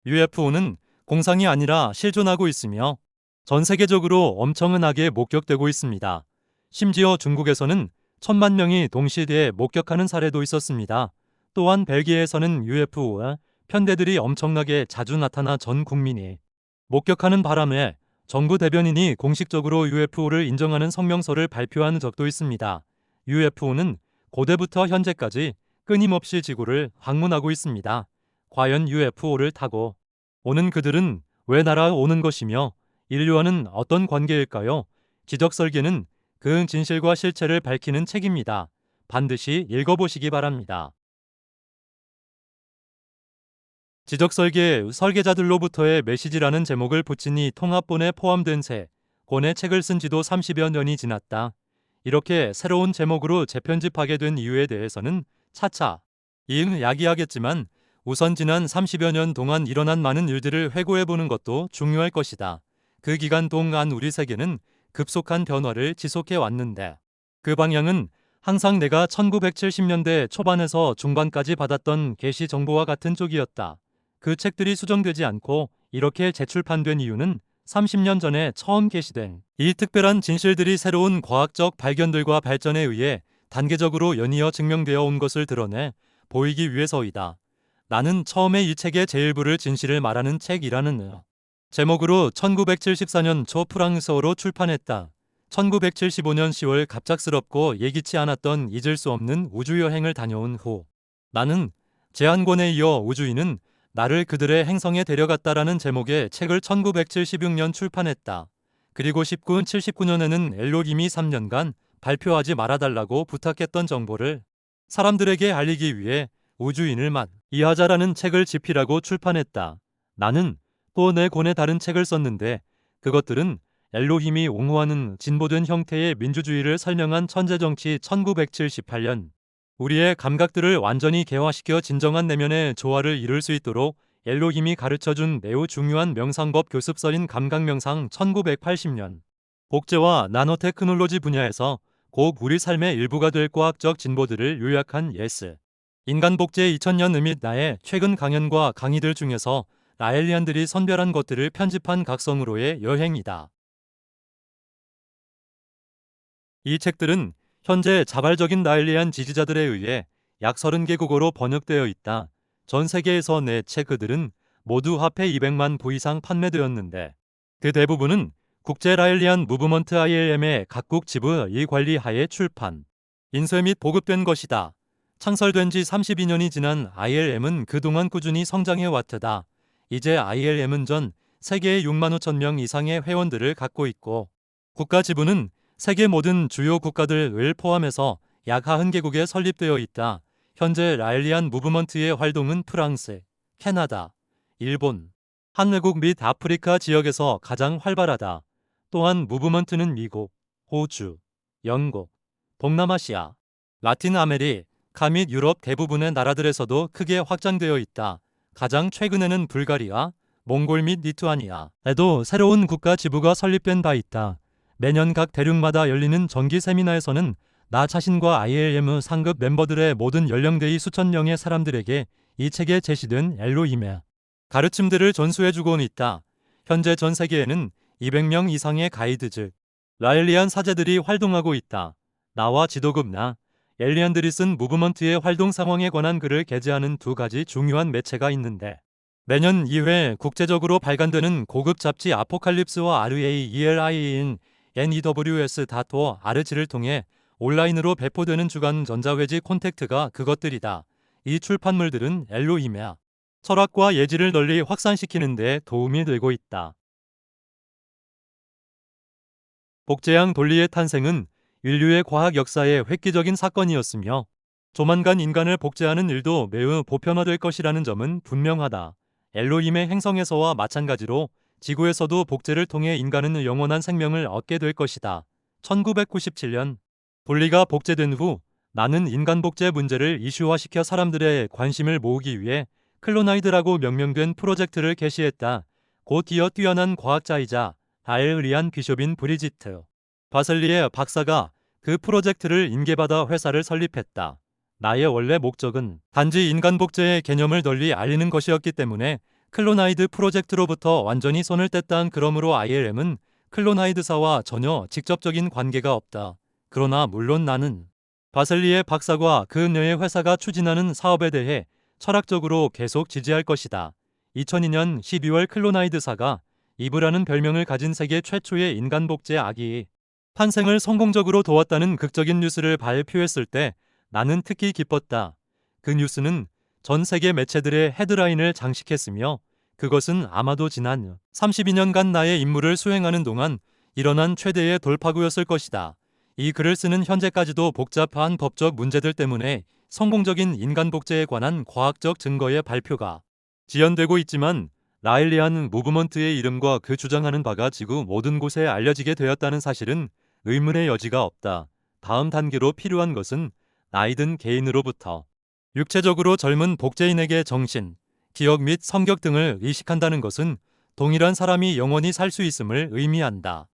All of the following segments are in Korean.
UFO는 공상이 아니라 실존하고 있으며 전 세계적으로 엄청나게 목격되고 있습니다. 심지어 중국에서는 1,000만 명이 동시에 목격하는 사례도 있었습니다. 또한 벨기에에서는 UFO와 편대들이 엄청나게 자주 나타나 전 국민이 목격하는 바람에 정부 대변인이 공식적으로 UFO를 인정하는 성명서를 발표한 적도 있습니다. UFO는 고대부터 현재까지 끊임없이 지구를 방문하고 있습니다. 과연 UFO를 타고 오는 그들은 왜 날아오는 것이며 인류와는 어떤 관계일까요? 지적설계는 그 진실과 실체를 밝히는 책입니다. 반드시 읽어보시기 바랍니다. 지적설계 설계자들로부터의 메시지라는 제목을 붙인 이 통합본에 포함된 세 권의 책을 쓴 지도 30여 년이 지났다. 이렇게 새로운 제목으로 재편집하게 된 이유에 대해서는 차차 이야기하겠지만 우선 지난 30여 년 동안 일어난 많은 일들을 회고해보는 것도 중요할 것이다. 그 기간 동안 우리 세계는 급속한 변화를 지속해 왔는데 그 방향은 항상 내가 1970년대 초반에서 중반까지 받았던 게시 정보와 같은 쪽이었다. 그 책들이 수정되지 않고 이렇게 재출판된 이유는 30년 전에 처음 게시된 이 특별한 진실들이 새로운 과학적 발견들과 발전에 의해 단계적으로 연이어 증명되어 온 것을 드러내 보이기 위해서이다. 나는 처음에 이 책의 제일부를 진실을 말하는 책이라는 제목으로 1974년 초 프랑스어로 출판했다. 1975년 10월 갑작스럽고 예기치 않았던 잊을 수 없는 우주여행을 다녀온 후 나는 제안권에 이어 우주인은 나를 그들의 행성에 데려갔다라는 제목의 책을 1976년 출판했다. 그리고 79년에는 엘로힘이 3년간 발표하지 말아달라고 부탁했던 정보를 사람들에게 알리기 위해 우주인을 이하자라는 책을 집필하고 출판했다. 나는 또 내 권의 다른 책을 썼는데 그것들은 엘로힘이 옹호하는 진보된 형태의 민주주의를 설명한 천재정치 1978년 우리의 감각들을 완전히 개화시켜 진정한 내면의 조화를 이룰 수 있도록 엘로힘이 가르쳐준 매우 중요한 명상법 교습서인 감각명상 1980년 복제와 나노테크놀로지 분야에서 곧 우리 삶의 일부가 될 과학적 진보들을 요약한 예스 인간복제 2000년 및 나의 최근 강연과 강의들 중에서 라엘리안들이 선별한 것들을 편집한 각성으로의 여행이다. 이 책들은 현재 자발적인 라엘리안 지지자들에 의해 약 30개 국어로 번역되어 있다. 전 세계에서 내 책들은 모두 합해 200만 부 이상 판매되었는데 그 대부분은 국제 라엘리안 무브먼트 ILM의 각국 지부의 관리 하에 출판, 인쇄 및 보급된 것이다. 창설된 지 32년이 지난 ILM은 그동안 꾸준히 성장해 왔다. 이제 ILM은 전 세계의 6만 5천 명 이상의 회원들을 갖고 있고 국가 지부는 세계 모든 주요 국가들을 포함해서 약 90개국에 설립되어 있다. 현재 라엘리안 무브먼트의 활동은 프랑스, 캐나다, 일본, 한국 및 아프리카 지역에서 가장 활발하다. 또한 무브먼트는 미국, 호주, 영국, 동남아시아, 라틴 아메리카 및 유럽 대부분의 나라들에서도 크게 확장되어 있다. 가장 최근에는 불가리아, 몽골 및 리투아니아에도 새로운 국가 지부가 설립된 바 있다. 매년 각 대륙마다 열리는 정기 세미나에서는 나 자신과 ILM 상급 멤버들의 모든 연령대의 수천 명의 사람들에게 이 책에 제시된 엘로힘의 가르침들을 전수해주곤 있다. 현재 전 세계에는 200명 이상의 가이드 즉 라엘리안 사제들이 활동하고 있다. 나와 지도급 엘리안들이 쓴 무브먼트의 활동 상황에 관한 글을 게재하는 두 가지 중요한 매체가 있는데 매년 2회 국제적으로 발간되는 고급 잡지 아포칼립스와 RAELI인 NEWS.org를 통해 온라인으로 배포되는 주간 전자회지 콘택트가 그것들이다. 이 출판물들은 엘로힘의 철학과 예지를 널리 확산시키는 데 도움이 되고 있다. 복제양 돌리의 탄생은 인류의 과학 역사의 획기적인 사건이었으며 조만간 인간을 복제하는 일도 매우 보편화될 것이라는 점은 분명하다. 엘로힘의 행성에서와 마찬가지로 지구에서도 복제를 통해 인간은 영원한 생명을 얻게 될 것이다. 1997년 돌리가 복제된 후 나는 인간 복제 문제를 이슈화시켜 사람들의 관심을 모으기 위해 클로나이드라고 명명된 프로젝트를 개시했다. 곧 이어 뛰어난 과학자이자 다엘리안 비숍인 브리지트 바셀리의 박사가 그 프로젝트를 인계받아 회사를 설립했다. 나의 원래 목적은 단지 인간 복제의 개념을 널리 알리는 것이었기 때문에 클로나이드 프로젝트로부터 완전히 손을 뗐다. 그러므로 ILM은 클로나이드사와 전혀 직접적인 관계가 없다. 그러나 물론 나는 바셀리의 박사과 그녀의 회사가 추진하는 사업에 대해 철학적으로 계속 지지할 것이다. 2002년 12월 클로나이드사가 이브라는 별명을 가진 세계 최초의 인간 복제 아기 탄생을 성공적으로 도왔다는 극적인 뉴스를 발표했을 때 나는 특히 기뻤다. 그 뉴스는 전 세계 매체들의 헤드라인을 장식했으며 그것은 아마도 지난 32년간 나의 임무를 수행하는 동안 일어난 최대의 돌파구였을 것이다. 이 글을 쓰는 현재까지도 복잡한 법적 문제들 때문에 성공적인 인간 복제에 관한 과학적 증거의 발표가 지연되고 있지만 라일리안 무브먼트의 이름과 그 주장하는 바가 지구 모든 곳에 알려지게 되었다는 사실은 의문의 여지가 없다. 다음 단계로 필요한 것은 나이든 개인으로부터 육체적으로 젊은 복제인에게 정신, 기억 및 성격 등을 이식한다는 것은 동일한 사람이 영원히 살 수 있음을 의미한다.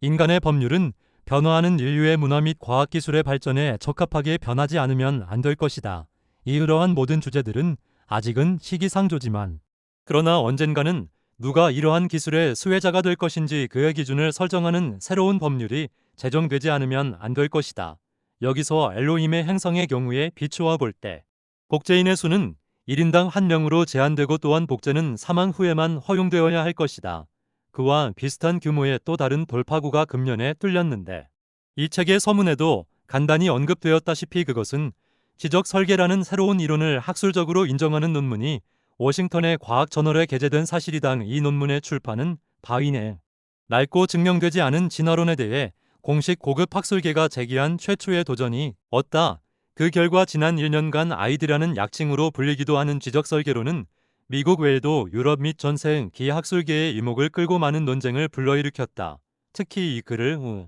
인간의 법률은 변화하는 인류의 문화 및 과학기술의 발전에 적합하게 변하지 않으면 안 될 것이다. 이러한 모든 주제들은 아직은 시기상조지만 그러나 언젠가는 누가 이러한 기술의 수혜자가 될 것인지 그의 기준을 설정하는 새로운 법률이 제정되지 않으면 안 될 것이다. 여기서 엘로힘의 행성의 경우에 비추어 볼 때 복제인의 수는 1인당 1명으로 제한되고 또한 복제는 사망 후에만 허용되어야 할 것이다. 그와 비슷한 규모의 또 다른 돌파구가 금년에 뚫렸는데 이 책의 서문에도 간단히 언급되었다시피 그것은 지적 설계라는 새로운 이론을 학술적으로 인정하는 논문이 워싱턴의 과학저널에 게재된 사실이다. 이 논문의 출판은 바위네 낡고 증명되지 않은 진화론에 대해 공식 고급 학술계가 제기한 최초의 도전이 얻다. 그 결과 지난 1년간 아이디라는 약칭으로 불리기도 하는 지적 설계론은 미국 외에도 유럽 및 전 세계 기하학술계의 이목을 끌고 많은 논쟁을 불러일으켰다. 특히 이 글을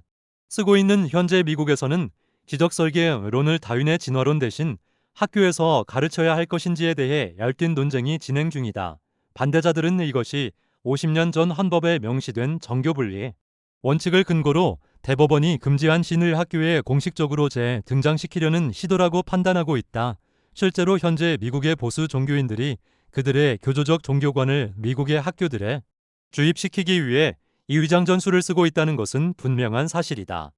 쓰고 있는 현재 미국에서는 지적 설계론을 다윈의 진화론 대신 학교에서 가르쳐야 할 것인지에 대해 열띤 논쟁이 진행 중이다. 반대자들은 이것이 50년 전 헌법에 명시된 정교분리 원칙을 근거로 대법원이 금지한 신을 학교에 공식적으로 재등장시키려는 시도라고 판단하고 있다. 실제로 현재 미국의 보수 종교인들이 그들의 교조적 종교관을 미국의 학교들에 주입시키기 위해 이 위장 전술을 쓰고 있다는 것은 분명한 사실이다.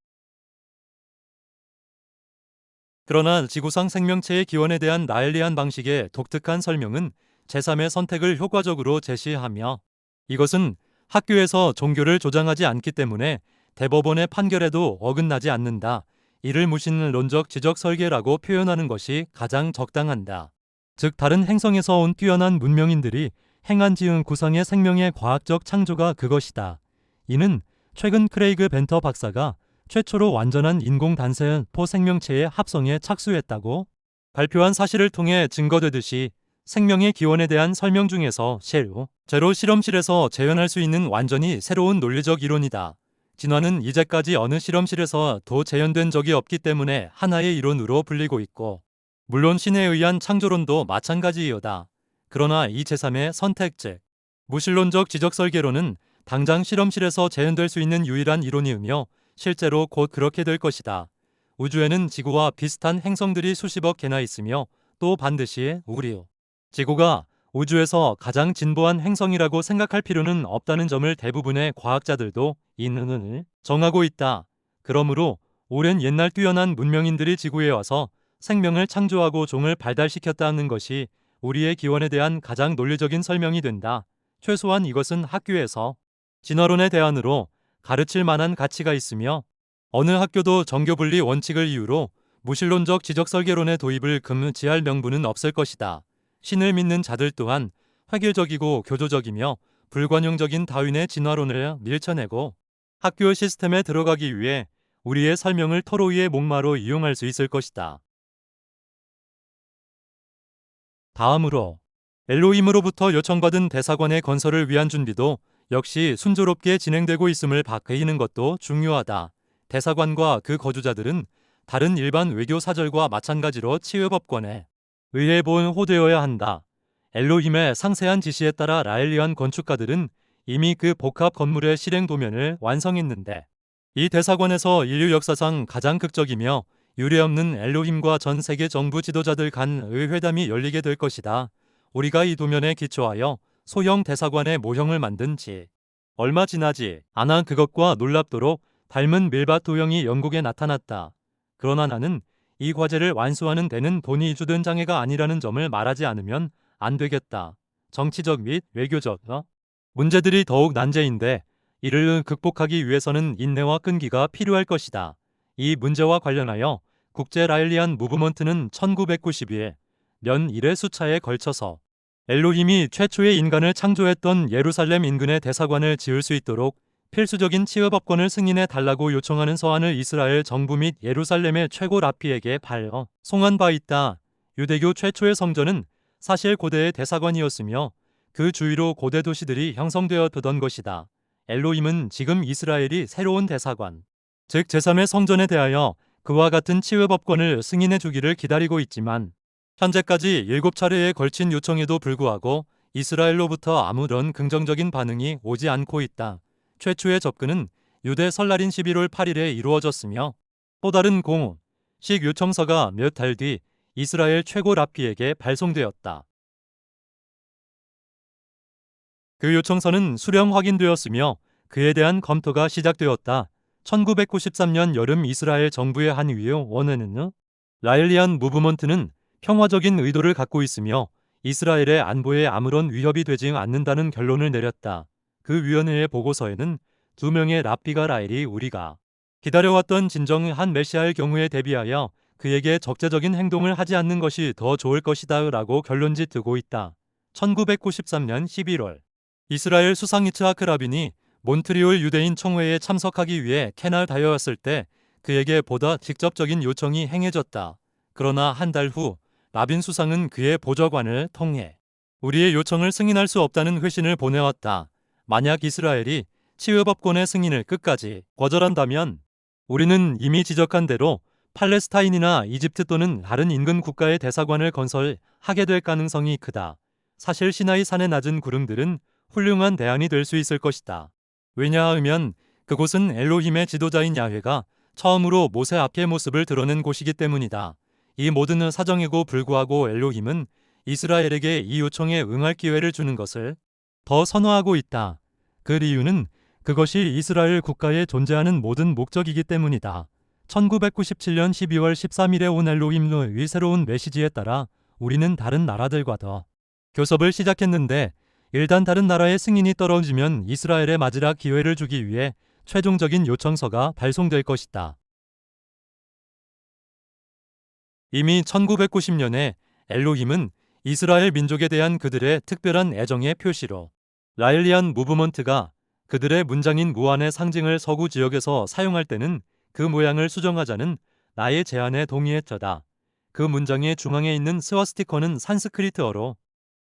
그러나 지구상 생명체의 기원에 대한 라일리안 방식의 독특한 설명은 제3의 선택을 효과적으로 제시하며 이것은 학교에서 종교를 조장하지 않기 때문에 대법원의 판결에도 어긋나지 않는다. 이를 무신론적 지적 설계라고 표현하는 것이 가장 적당한다. 즉 다른 행성에서 온 뛰어난 문명인들이 행한 지은 구상의 생명의 과학적 창조가 그것이다. 이는 최근 크레이그 벤터 박사가 최초로 완전한 인공 단세포 생명체의 합성에 착수했다고 발표한 사실을 통해 증거되듯이 생명의 기원에 대한 설명 중에서 제로 실험실에서 재현할 수 있는 완전히 새로운 논리적 이론이다. 진화는 이제까지 어느 실험실에서도 재현된 적이 없기 때문에 하나의 이론으로 불리고 있고 물론 신에 의한 창조론도 마찬가지이다. 그러나 이 제3의 선택 즉 무신론적 지적 설계론은 당장 실험실에서 재현될 수 있는 유일한 이론이으며 실제로 곧 그렇게 될 것이다. 우주에는 지구와 비슷한 행성들이 수십억 개나 있으며 또 반드시 지구가 우주에서 가장 진보한 행성이라고 생각할 필요는 없다는 점을 대부분의 과학자들도 이는 정하고 있다. 그러므로 오랜 옛날 뛰어난 문명인들이 지구에 와서 생명을 창조하고 종을 발달시켰다는 것이 우리의 기원에 대한 가장 논리적인 설명이 된다. 최소한 이것은 학교에서 진화론의 대안으로 가르칠 만한 가치가 있으며 어느 학교도 정교분리 원칙을 이유로 무신론적 지적 설계론의 도입을 금지할 명분은 없을 것이다. 신을 믿는 자들 또한 획일적이고 교조적이며 불관용적인 다윈의 진화론을 밀쳐내고 학교 시스템에 들어가기 위해 우리의 설명을 토로이의 목마로 이용할 수 있을 것이다. 다음으로 엘로힘으로부터 요청받은 대사관의 건설을 위한 준비도 역시 순조롭게 진행되고 있음을 밝히는 것도 중요하다. 대사관과 그 거주자들은 다른 일반 외교 사절과 마찬가지로 치유법권에 의해 보호되어야 한다. 엘로힘의 상세한 지시에 따라 라일리안 건축가들은 이미 그 복합 건물의 실행 도면을 완성했는데 이 대사관에서 인류 역사상 가장 극적이며 유례없는 엘로힘과 전 세계 정부 지도자들 간의 회담이 열리게 될 것이다. 우리가 이 도면에 기초하여 소형 대사관의 모형을 만든 지 얼마 지나지 않아 그것과 놀랍도록 닮은 밀밭 도형이 영국에 나타났다. 그러나 나는 이 과제를 완수하는 데는 돈이 주된 장애가 아니라는 점을 말하지 않으면 안 되겠다. 정치적 및 외교적 문제들이 더욱 난제인데 이를 극복하기 위해서는 인내와 끈기가 필요할 것이다. 이 문제와 관련하여 국제 라일리안 무브먼트는 1992년 1의 수차에 걸쳐서 엘로힘이 최초의 인간을 창조했던 예루살렘 인근에 대사관을 지을 수 있도록 필수적인 치유법권을 승인해 달라고 요청하는 서한을 이스라엘 정부 및 예루살렘의 최고 랍비에게 발송한 바 있다. 유대교 최초의 성전은 사실 고대의 대사관이었으며 그 주위로 고대 도시들이 형성되었던 것이다. 엘로힘은 지금 이스라엘이 새로운 대사관, 즉 제3의 성전에 대하여 그와 같은 치유법권을 승인해 주기를 기다리고 있지만 현재까지 7차례에 걸친 요청에도 불구하고 이스라엘로부터 아무런 긍정적인 반응이 오지 않고 있다. 최초의 접근은 유대 설날인 11월 8일에 이루어졌으며 또 다른 공식 요청서가 몇 달 뒤 이스라엘 최고 랍비에게 발송되었다. 그 요청서는 수령 확인되었으며 그에 대한 검토가 시작되었다. 1993년 여름 이스라엘 정부의 한 위원회는 라일리안 무브먼트는 평화적인 의도를 갖고 있으며 이스라엘의 안보에 아무런 위협이 되지 않는다는 결론을 내렸다. 그 위원회의 보고서에는 2명의 랍비가 라일이 우리가 기다려왔던 진정한 메시아의 경우에 대비하여 그에게 적재적인 행동을 하지 않는 것이 더 좋을 것이다 라고 결론짓두고 있다. 1993년 11월 이스라엘 수상 이츠하크 라빈이 몬트리올 유대인 총회에 참석하기 위해 캐나다에 왔을 때 그에게 보다 직접적인 요청이 행해졌다. 그러나 한 달 후 라빈 수상은 그의 보좌관을 통해 우리의 요청을 승인할 수 없다는 회신을 보내왔다. 만약 이스라엘이 치유법권의 승인을 끝까지 거절한다면 우리는 이미 지적한 대로 팔레스타인이나 이집트 또는 다른 인근 국가의 대사관을 건설하게 될 가능성이 크다. 사실 시나이 산의 낮은 구름들은 훌륭한 대안이 될 수 있을 것이다. 왜냐하면 그곳은 엘로힘의 지도자인 야훼가 처음으로 모세 앞의 모습을 드러낸 곳이기 때문이다. 이 모든 사정에도 불구하고 엘로힘은 이스라엘에게 이 요청에 응할 기회를 주는 것을 더 선호하고 있다. 그 이유는 그것이 이스라엘 국가에 존재하는 모든 목적이기 때문이다. 1997년 12월 13일에 온 엘로힘의 새로운 메시지에 따라 우리는 다른 나라들과 더 교섭을 시작했는데 일단 다른 나라의 승인이 떨어지면 이스라엘에 맞이할 기회를 주기 위해 최종적인 요청서가 발송될 것이다. 이미 1990년에 엘로힘은 이스라엘 민족에 대한 그들의 특별한 애정의 표시로 라일리안 무브먼트가 그들의 문장인 무한의 상징을 서구 지역에서 사용할 때는 그 모양을 수정하자는 나의 제안에 동의했다. 그 문장의 중앙에 있는 스와스티커는 산스크리트어로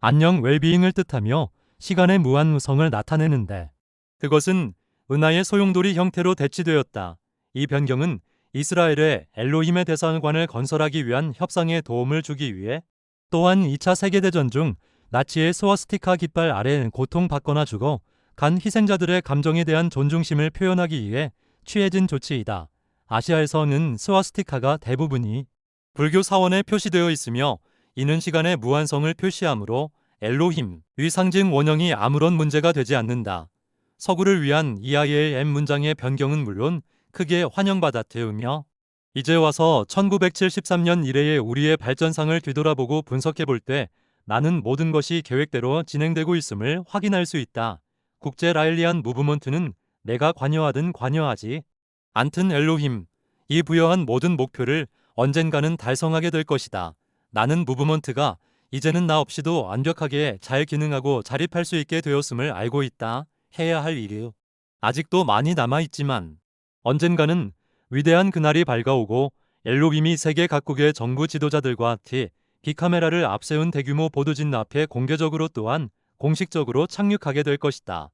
안녕 웰비잉을 뜻하며 시간의 무한성을 나타내는데 그것은 은하의 소용돌이 형태로 대치되었다. 이 변경은 이스라엘의 엘로힘의 대사관을 건설하기 위한 협상에 도움을 주기 위해 또한 2차 세계대전 중 나치의 스와스티카 깃발 아래 고통받거나 죽어 간 희생자들의 감정에 대한 존중심을 표현하기 위해 취해진 조치이다. 아시아에서는 스와스티카가 대부분이 불교 사원에 표시되어 있으며 이는 시간의 무한성을 표시하므로 엘로힘의 상징 원형이 아무런 문제가 되지 않는다. 서구를 위한 EILM 문장의 변경은 물론 크게 환영받았으며 이제 와서 1973년 이래의 우리의 발전상을 뒤돌아보고 분석해 볼 때 나는 모든 것이 계획대로 진행되고 있음을 확인할 수 있다. 국제 라일리안 무브먼트는 내가 관여하든 관여하지 않든 엘로힘, 이 부여한 모든 목표를 언젠가는 달성하게 될 것이다. 나는 무브먼트가 이제는 나 없이도 완벽하게 잘 기능하고 자립할 수 있게 되었음을 알고 있다. 해야 할 일이 아직도 많이 남아있지만 언젠가는 위대한 그날이 밝아오고 엘로힘이 세계 각국의 정부 지도자들과 빅카메라를 앞세운 대규모 보도진 앞에 공개적으로 또한 공식적으로 착륙하게 될 것이다.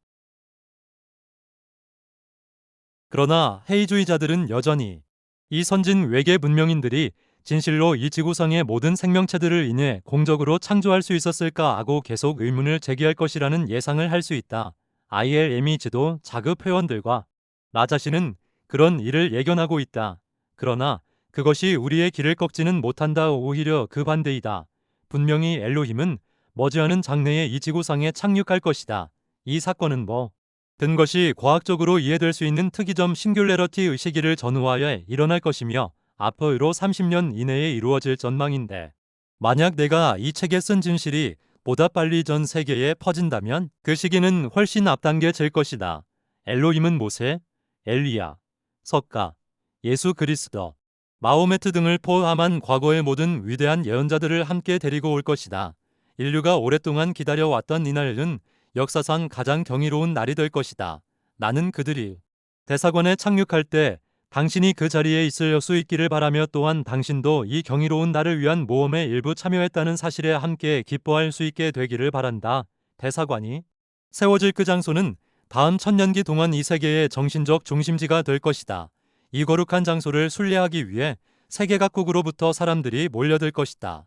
그러나 해이주의자들은 여전히 이 선진 외계 문명인들이 진실로 이 지구상의 모든 생명체들을 인해 공적으로 창조할 수 있었을까 하고 계속 의문을 제기할 것이라는 예상을 할 수 있다. ILM이 지도 자급 회원들과 나 자신은 그런 일을 예견하고 있다. 그러나 그것이 우리의 길을 꺾지는 못한다. 오히려 그 반대이다. 분명히 엘로힘은 머지않은 장래에 이 지구상에 착륙할 것이다. 이 사건은 든 것이 과학적으로 이해될 수 있는 특이점 싱귤레러티 의식기를 전후하여 일어날 것이며 앞으로 30년 이내에 이루어질 전망인데, 만약 내가 이 책에 쓴 진실이 보다 빨리 전 세계에 퍼진다면 그 시기는 훨씬 앞당겨질 것이다. 엘로힘은 모세, 엘리야, 석가, 예수 그리스도, 마호메트 등을 포함한 과거의 모든 위대한 예언자들을 함께 데리고 올 것이다. 인류가 오랫동안 기다려왔던 이날은 역사상 가장 경이로운 날이 될 것이다. 나는 그들이 대사관에 착륙할 때 당신이 그 자리에 있을 수 있기를 바라며, 또한 당신도 이 경이로운 날을 위한 모험에 일부 참여했다는 사실에 함께 기뻐할 수 있게 되기를 바란다. 대사관이 세워질 그 장소는 다음 천년기 동안 이 세계의 정신적 중심지가 될 것이다. 이 거룩한 장소를 순례하기 위해 세계 각국으로부터 사람들이 몰려들 것이다.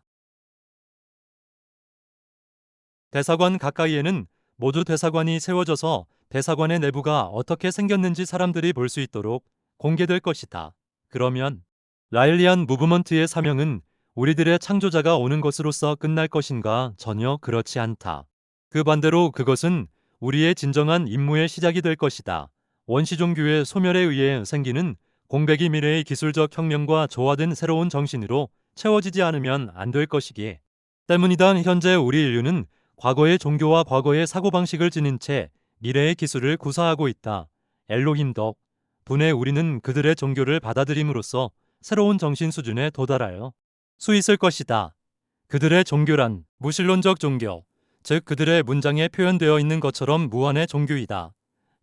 대사관 가까이에는 모두 대사관이 세워져서 대사관의 내부가 어떻게 생겼는지 사람들이 볼 수 있도록 공개될 것이다. 그러면 라일리안 무브먼트의 사명은 우리들의 창조자가 오는 것으로서 끝날 것인가? 전혀 그렇지 않다. 그 반대로 그것은 우리의 진정한 임무의 시작이 될 것이다. 원시종교의 소멸에 의해 생기는 공백이 미래의 기술적 혁명과 조화된 새로운 정신으로 채워지지 않으면 안 될 것이기 때문이다. 현재 우리 인류는 과거의 종교와 과거의 사고방식을 지닌 채 미래의 기술을 구사하고 있다. 엘로힘 덕분에 우리는 그들의 종교를 받아들임으로써 새로운 정신 수준에 도달하여 수 있을 것이다. 그들의 종교란 무신론적 종교, 즉 그들의 문장에 표현되어 있는 것처럼 무한의 종교이다.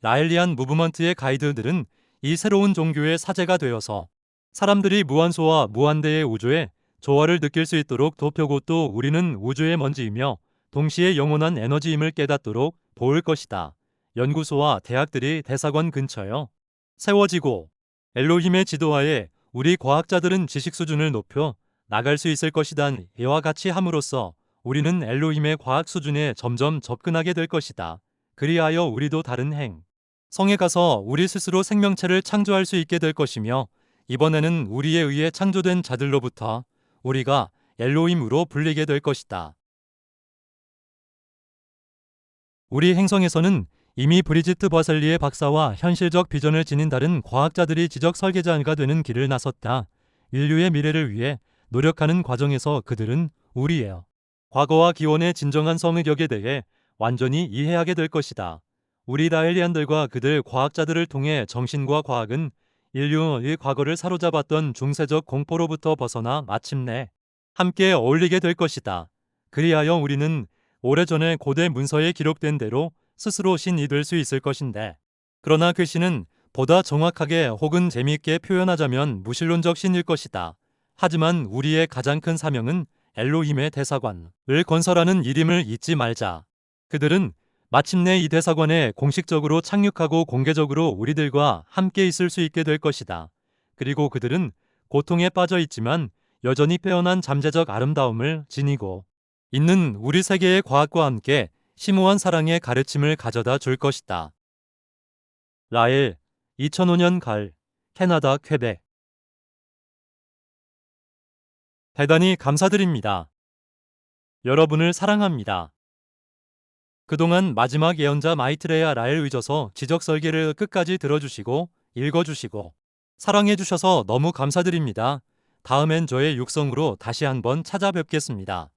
라일리안 무브먼트의 가이드들은 이 새로운 종교의 사제가 되어서 사람들이 무한소와 무한대의 우주에 조화를 느낄 수 있도록 돕고, 또 우리는 우주의 먼지이며 동시에 영원한 에너지임을 깨닫도록 도울 것이다. 연구소와 대학들이 대사관 근처에 세워지고 엘로힘의 지도하에 우리 과학자들은 지식 수준을 높여 나갈 수 있을 것이다. 이와 같이 함으로써 우리는 엘로힘의 과학 수준에 점점 접근하게 될 것이다. 그리하여 우리도 다른 성에 가서 우리 스스로 생명체를 창조할 수 있게 될 것이며, 이번에는 우리에 의해 창조된 자들로부터 우리가 엘로힘으로 불리게 될 것이다. 우리 행성에서는 이미 브리지트 버셀리의 박사와 현실적 비전을 지닌 다른 과학자들이 지적 설계자가 되는 길을 나섰다. 인류의 미래를 위해 노력하는 과정에서 그들은 우리의 과거와 기원의 진정한 성의력에 대해 완전히 이해하게 될 것이다. 우리 라일리안들과 그들 과학자들을 통해 정신과 과학은 인류의 과거를 사로잡았던 중세적 공포로부터 벗어나 마침내 함께 어울리게 될 것이다. 그리하여 우리는 오래전에 고대 문서에 기록된 대로 스스로 신이 될 수 있을 것인데, 그러나 그 신은 보다 정확하게 혹은 재미있게 표현하자면 무신론적 신일 것이다. 하지만 우리의 가장 큰 사명은 엘로힘의 대사관을 건설하는 일임을 잊지 말자. 그들은 마침내 이 대사관에 공식적으로 착륙하고 공개적으로 우리들과 함께 있을 수 있게 될 것이다. 그리고 그들은 고통에 빠져 있지만 여전히 빼어난 잠재적 아름다움을 지니고 있는 우리 세계의 과학과 함께 심오한 사랑의 가르침을 가져다 줄 것이다. 라엘, 2005년 가을, 캐나다 퀘벡. 대단히 감사드립니다. 여러분을 사랑합니다. 그동안 마지막 예언자 마이트레야 라엘 의저서 지적 설계를 끝까지 들어주시고 읽어주시고 사랑해주셔서 너무 감사드립니다. 다음엔 저의 육성으로 다시 한번 찾아뵙겠습니다.